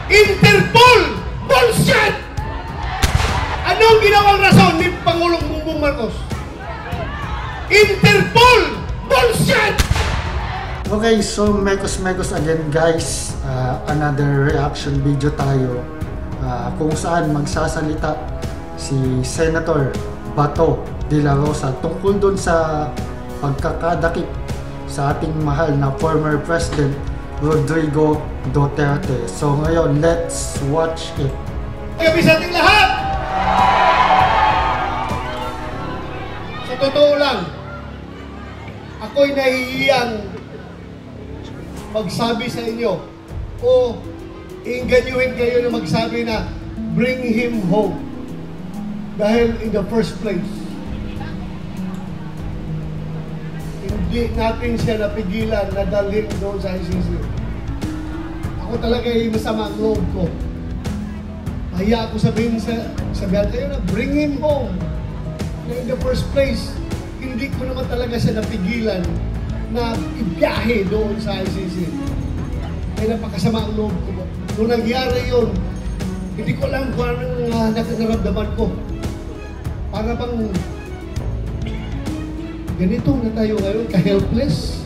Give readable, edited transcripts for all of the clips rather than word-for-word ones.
Interpol! Bullshit! Anong ginawang rason ni Pangulong Bongbong Marcos? Interpol! Bullshit! Okay, so mekos again guys, another reaction video tayo kung saan magsasalita si Senator Bato de la Rosa tungkol dun sa pagkakadakip sa ating mahal na former President Rodrigo Duterte. So ngayon, let's watch it. Gabi sa ating lahat! Sa totoo lang, ako'y nahihiyang magsabi sa inyo o iinganyuhin kayo na magsabi na bring him home. Dahil in the first place, hindi natin siya napigilan na dalhin doon sa ICC. Ako talaga ay masama ang loob ko. Mahiya ako sabihin kayo na bring him home. Na in the first place, hindi ko naman talaga siya napigilan na ibiyahe doon sa ICC. Ay napakasama ang loob ko. Nung nangyari yun, hindi ko alam kung anong nakaramdaman ko. Para bang ganito na tayo ngayon, ka-helpless.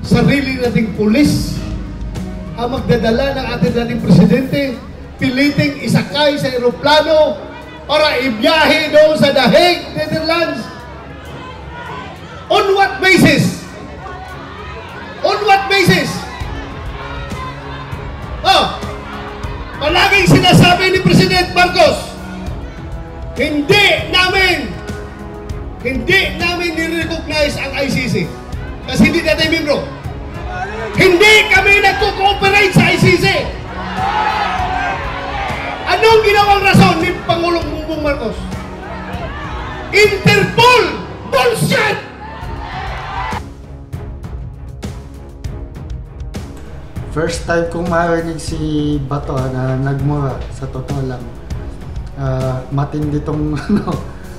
Sarili nating pulis ang magdadala ng ating dating presidente, piliting isakay sa eroplano para ibiyahe doon sa The Hague, Netherlands. On what basis? On what basis? Palaging sinasabi ni President Marcos, hindi namin ni-recognize ang ICC kasi hindi natin membro. Hindi kami nagko-cooperate sa ICC. Anong ginawang rason ni Pangulong Bongbong Marcos? Interpol! Bullshit! First time kong marinig si Bato na nagmura, sa totoo lang. Matindi tong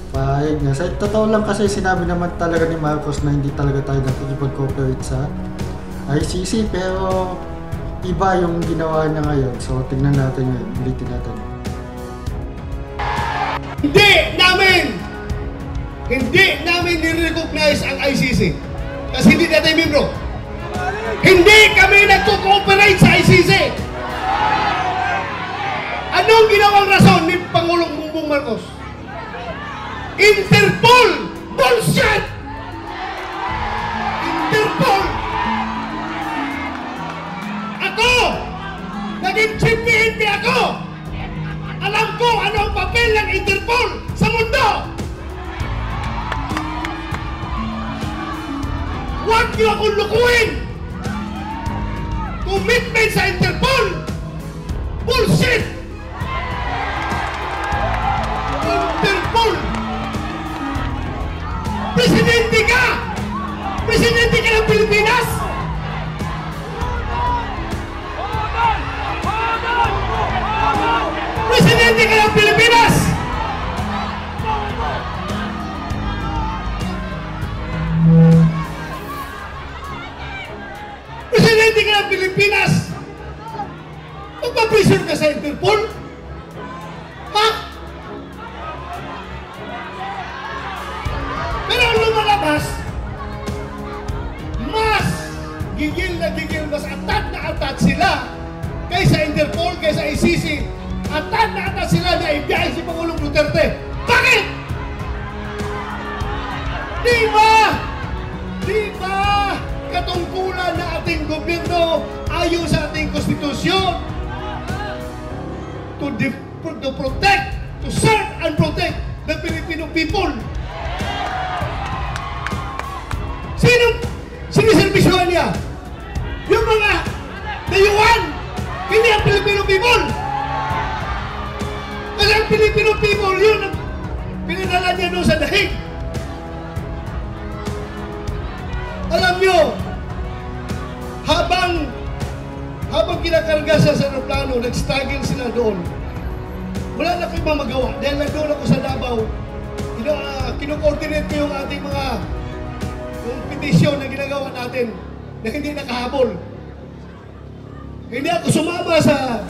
pahayag niya. Sa totoo lang kasi sinabi naman talaga ni Marcos na hindi talaga tayo nakikipag-cooperate sa ICC, pero iba yung ginawa niya ngayon. So tingnan natin ngayon, ulitin natin. Hindi namin ni-recognize ang ICC kasi hindi natin membro. Hindi kami nagko-cooperate sa ICC. Anong ginawang rason ni Pangulong Bongbong Marcos? Interpol! Bullshit! Interpol! Ako! Naging chief PNP ako! Alam ko ano ang papel ng Interpol sa mundo! Huwag niyo akong lukuhin! Commitment sa Interpol! Bullshit! Interpol! Presidente ka! Presidente ka ng Pilipinas! Presidente ka ng Pilipinas! Presidente ka ng Pilipinas! Magpapressure ka sa Interpol? Ha? Pero ang lumalabas, mas gigil na gigil, mas atat sila kaysa Interpol, kaysa ICC. Atat na atat sila na ibiyahe si Pangulong Duterte. Bakit? Di ba katungkulan na ating gobyerno ayon sa ating konstitusyon to protect, to serve and protect the Filipino people? Sinong siniservisyohan niya? Yung mga dayuhan, hindi ang Filipino people. Kasi ang Filipino people, yun ang pinadala niya doon sa The Hague. Alam nyo, habang kinakarga sa aeroplano, nag-struggle sila doon. Wala na kayo magawa. Dahil nandun ako sa Davao, kino-coordinate ko yung ating mga petisyon na ginagawa natin na hindi nakahabol. Hindi ako sumama sa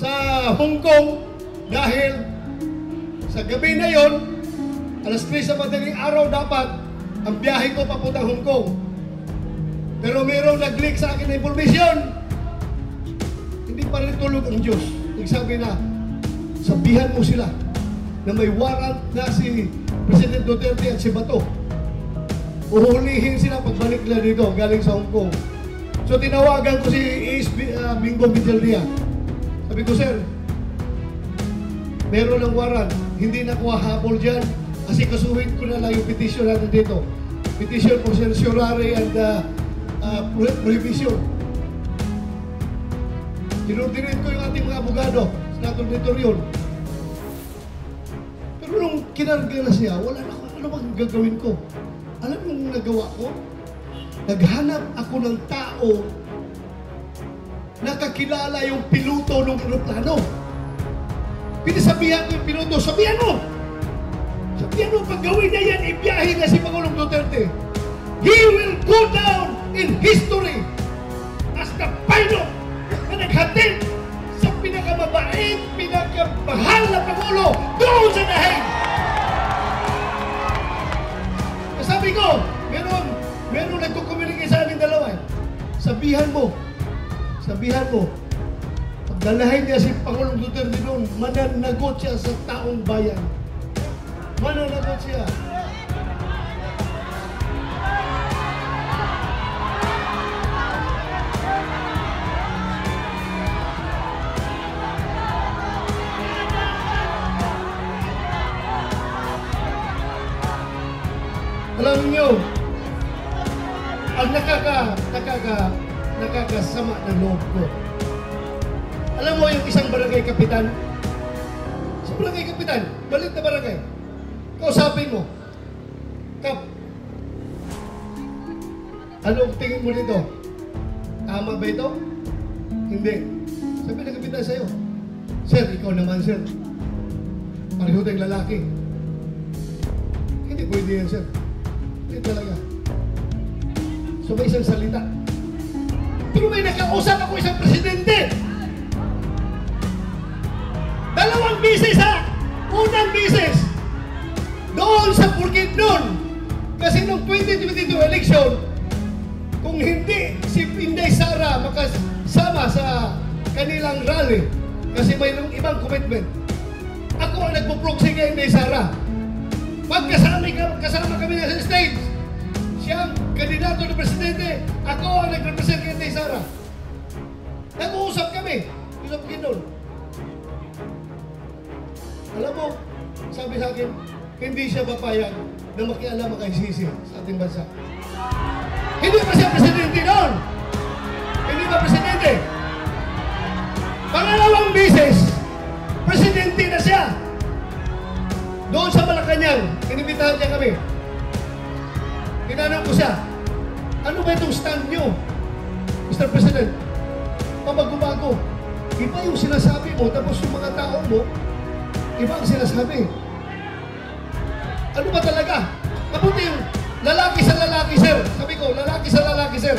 sa Hong Kong dahil sa gabi na yon, alas 3 sa madaling araw dapat ang biyahe ko papuntang Hong Kong. Pero mayroong nag-leak sa akin na information. Hindi pa rin tulog ang Diyos. Nagsabi na, sabihan mo sila na may warrant na si President Duterte at si Bato. Uhulihin sila pagbalik nila dito galing sa Hong Kong. So tinawagan ko si Bingo Viteldia. Sabi ko, sir, meron ng warrant. Hindi na ko habol dyan kasi kasuhin ko na lang yung petition natin dito. Petition for certiorari and prohibition. Tinutinin ko yung ating mga abogado, senator dito yun. Pero nung kinarga na siya, wala na ako, ano bang gagawin ko? Alam mo yung nagawa ko? Naghanap ako ng tao nakakilala yung piloto ng aeroplano. Pinasabihan ko yung piloto, sabihan mo! Sabihan mo, pag gawin niya yan, ibiyahin na si Pangulong Duterte. He will go down in history as the pilot na naghatid sa pinakamabait, pinakamahal na Pangulo doon sa dahilan. Sabi ko, meron nagkukomunikay sa amin dalawa. Sabihan mo, pagdalahin niya si Pangulong Duterte doon, mananagot siya sa taong bayan. Mananagot siya. Alam niyo, ang nakakasama ng loob ko. Alam mo yung isang barangay kapitan? Sa barangay kapitan, balit na barangay. Kausapin mo, Kap, anong tingin mo dito? Tama ba ito? Hindi. Sabi ng kapitan sa'yo, sir, ikaw naman sir. Pareho tayong lalaki. Hindi pwede yan sir. Hindi talaga. So may isang salita. Pero may nakausap ako isang presidente. 2 bisis ha! Unang bisis! Doon sa Bukidnon. Kasi noong 2022 election, kung hindi si Inday Sara makasama sa kanilang rally, kasi mayroong ibang commitment, ako ang nagpo-proxy kay Inday Sara. Kasama kami na sa stage. Siyang kandidato ng presidente, ako ang nag-represent kay Inday Sara. Nag-uusap kami sa Bukidnon. Alam mo, sabi sa akin, hindi siya papayag na makialam kay Sisi sa ating bansa. Hindi pa siya presidente noon. Hindi pa presidente. Pangalawang bisis, presidente na siya. Doon sa Malacanang, inibitahan niya kami. Tinanong ko siya, ano ba itong stand niyo, Mr. President? Pabago-bago. Iba yung sinasabi mo, tapos yung mga tao mo, iba ang sinasabi. Ano ba talaga? Mabuti yung lalaki sa lalaki, sir. Sabi ko, lalaki sa lalaki, sir.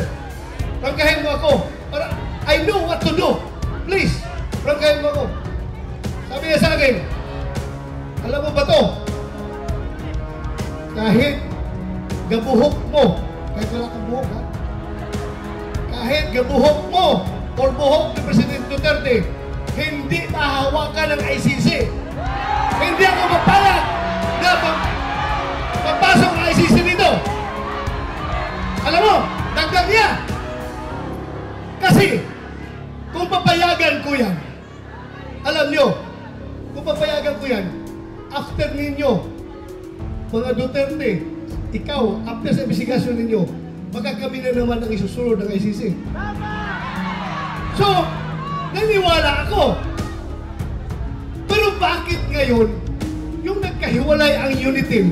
Prangkahin mo ako. Para I know what to do. Please, prangkahin mo ako. Sabi niya sa akin, alam mo ba to? Kahit gabuhok mo, kahit wala kang buhok, ha? Kahit gabuhok mo or buhok ni President Duterte, hindi mahawakan ng ICC. Hindi ako mapayag na papasok ng ICC dito. Alam mo, dagdag niya. Kasi, kung papayagan ko yan, alam nyo, kung papayagan ko yan, after ninyo, mga Duterte, ikaw, after sa investigasyon ninyo, magkakabi na naman ang isusunod ng ICC. So, naniwala ako. Pero bakit ngayon, yung nagkahiwalay ang unity,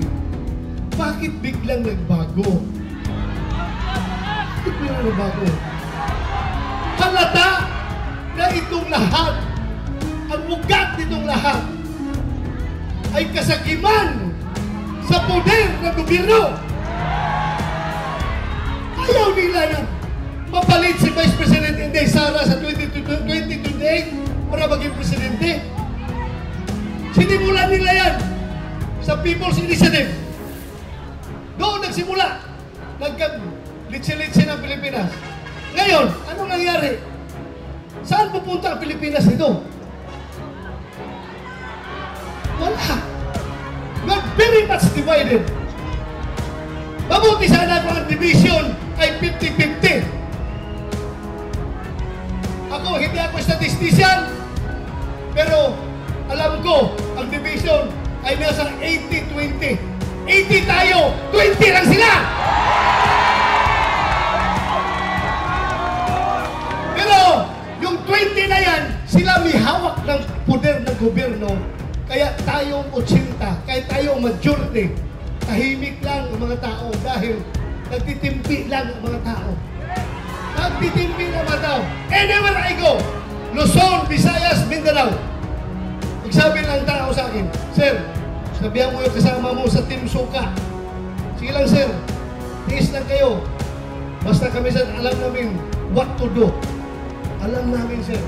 bakit biglang nagbago? Bakit biglang nagbago? Halata na itong lahat, ang ugat nitong lahat, ay kasakiman sa poder ng gobyerno. Ayaw nila na mapalit si Vice President Inday Sara sa 2028 para maging presidente. Sinimulan nila yan sa People's Initiative. Doon nagsimula. Nagka-litsi-litsi ng Pilipinas. Ngayon, anong nangyari? Saan pupunta ang Pilipinas nito? Wala. We're very much divided. Mabuti sana kung ang division ay 50-50. Hindi ako statistician, pero alam ko, ang division ay nasa 80-20. 80 tayo, 20 lang sila! Pero, yung 20 na yan, sila may hawak ng poder ng gobyerno, kaya tayong 80, kaya tayong majority, tahimik lang ang mga tao dahil nagtitimpi lang ang mga tao. Nagtitimpi na mga tao. Anywhere I go, Luzon, Visayas, Mindanao. Magsabi ng tao sa akin, Sir, sabihan mo yung kasama mo sa Team Suka. Sige lang, Sir. Tiis lang kayo. Basta kami, Sir, alam namin what to do. Alam namin, Sir.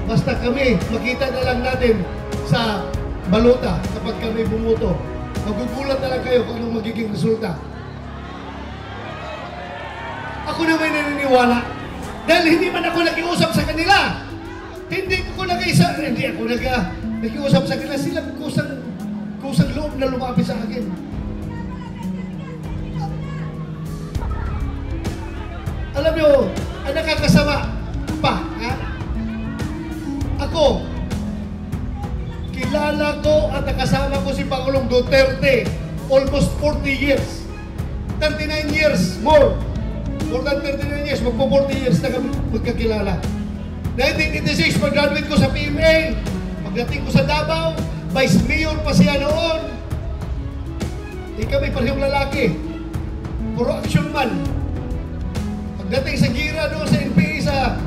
Basta kami, makita na lang natin sa balota kapag kami bumuto. Magugulat na lang kayo kung anong magiging resulta. Ako naman naniniwala dahil hindi man ako nakiusap sa kanila. Hindi ako nakiusap sa kanila. Sila kusang loob na lumapit sa akin. Alam nyo, ang nakakasama pa, ha? Ako, kilala ko at nakasama ko si Pangulong Duterte almost 40 years. 39 years more. More than 39 years, magpo-40 years na kami magkakilala. 1986, pag-graduate ko sa PMA. Pagdating ko sa Davao, Vice Mayor pa siya noon. Di kami parehong lalaki. Puro action man. Pagdating sa Gira doon sa NPA sa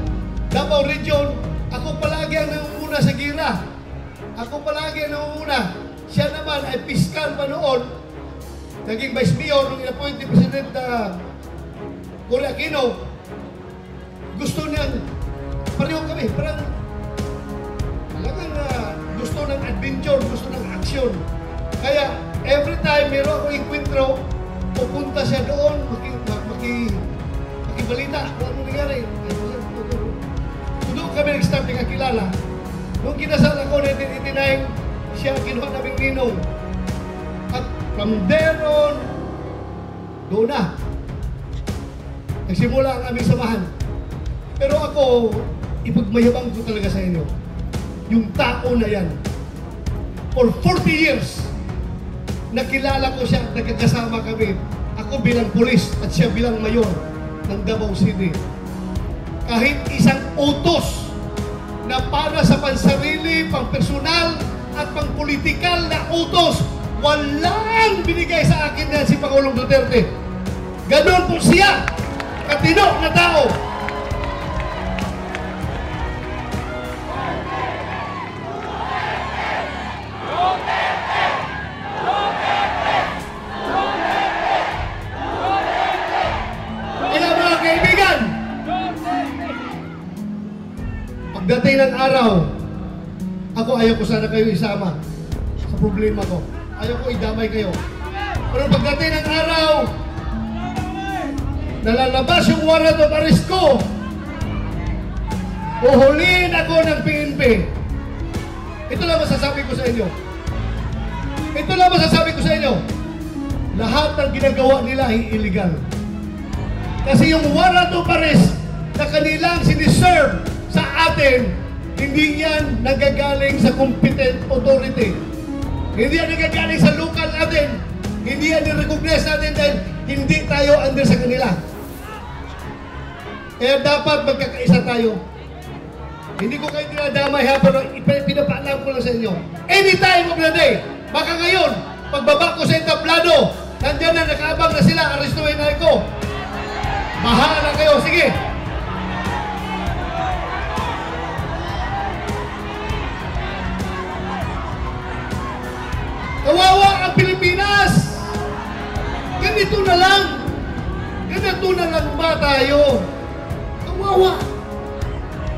Davao Region, ako palagi ang nangunguna sa Gira. Ako palagi ang nangunguna. Siya naman ay piskal pa noon. Naging Vice Mayor nung in-appoint ni President Cory Aquino. Gusto niyang pareho kami, parang talagang gusto ng adventure, gusto ng action. Kaya every time meron akong enkwentro, pupunta siya doon, makibalita kung ano nangyari. Doon kami nag-start nakakilala. Nung kinasal ako 1989, siya ang kinuha naming ninong. At from there on, doon na. Nagsimula ang aming samahan. Pero ako, ipagmayabang ko talaga sa inyo. Yung tao na yan, for 40 years, nakilala ko siya at nagkakasama kami. Ako bilang pulis at siya bilang mayor ng Davao City. Kahit isang utos na para sa pansarili, pang-personal at pang-politikal na utos, walang binigay sa akin na si Pangulong Duterte. Ganon po siya, katino na tao. Pagdating ng araw, ako ayaw ko sana kayo isama sa problema ko. Ayaw ko idamay kayo. Pero pagdating ng araw, nalalabas yung warrant of arrest ko. Uhulihin ako ng PNP. Ito lang masasabi ko sa inyo. Ito lang masasabi ko sa inyo. Lahat ng ginagawa nila ay illegal. Kasi yung warrant of arrest na kanilang siniserve sa atin, hindi yan nagagaling sa competent authority. Hindi yan nagagaling sa local natin. Hindi yan i-recognize natin dahil hindi tayo under sa kanila. Kaya dapat magkakaisa tayo. Hindi ko kayo dinadamay ha, pero pinapaalam ko lang sa inyo. Anytime of the day, baka ngayon, pagbaba ko sa entablado, nandiyan na, nakaabang na sila, arestuhin na ako. Bahala na kayo, sige. Kawawa ang Pilipinas! Ganito na lang! Ganito na lang ba tayo? Kawawa!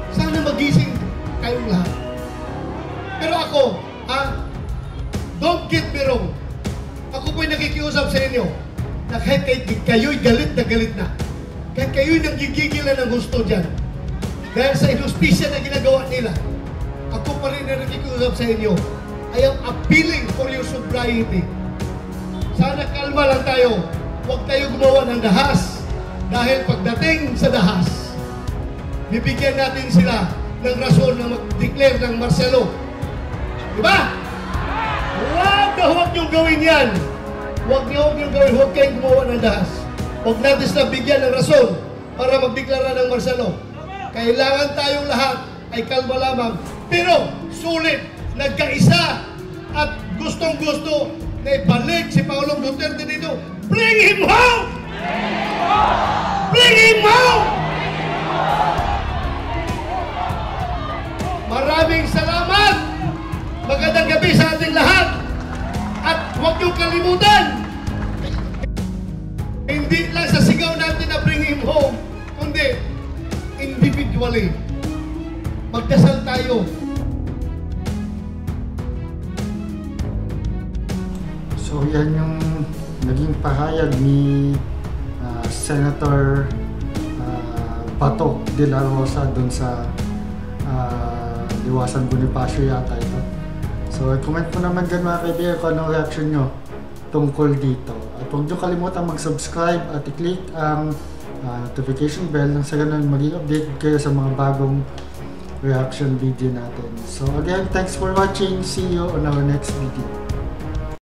Sana magising kayong lahat. ako, don't get me wrong. Ako po'y nakikiusap sa inyo na kahit kayo'y galit na. Kahit kayo'y nanggigigilan ng gusto dyan. Dahil sa inustisya na ginagawa nila, ako pa rin na nakikiusap sa inyo. I am appealing for your sobriety. Sana kalma lang tayo. Huwag tayo gumawa ng dahas. Dahil pagdating sa dahas, bibigyan natin sila ng rason na mag-declare ng martial law. Diba? Huwag niyong gawin yan. Huwag niyong gawin. Huwag kayong gumawa ng dahas. Huwag natin sila bigyan ng rason para magdeklara ng martial law. Kailangan tayong lahat ay kalma lamang. Pero sulit, nagkaisa at gustong-gusto na ibalik si Pangulong Duterte dito. Bring him home! Bring him home! Maraming salamat! Magandang gabi sa ating lahat! At huwag niyong kalimutan, hindi lang sa sigaw natin na bring him home, kundi individually. Magdasal tayo. So yan yung naging pahayag ni Senator Bato de la Rosa dun sa Liwasan Bonifacio yata ito. So comment po naman dyan mga kaibigan kung anong reaction nyo tungkol dito. At huwag nyo kalimutan mag-subscribe at i-click ang notification bell nang sa ganun maging update kayo sa mga bagong reaction video natin. So again, thanks for watching. See you on our next video.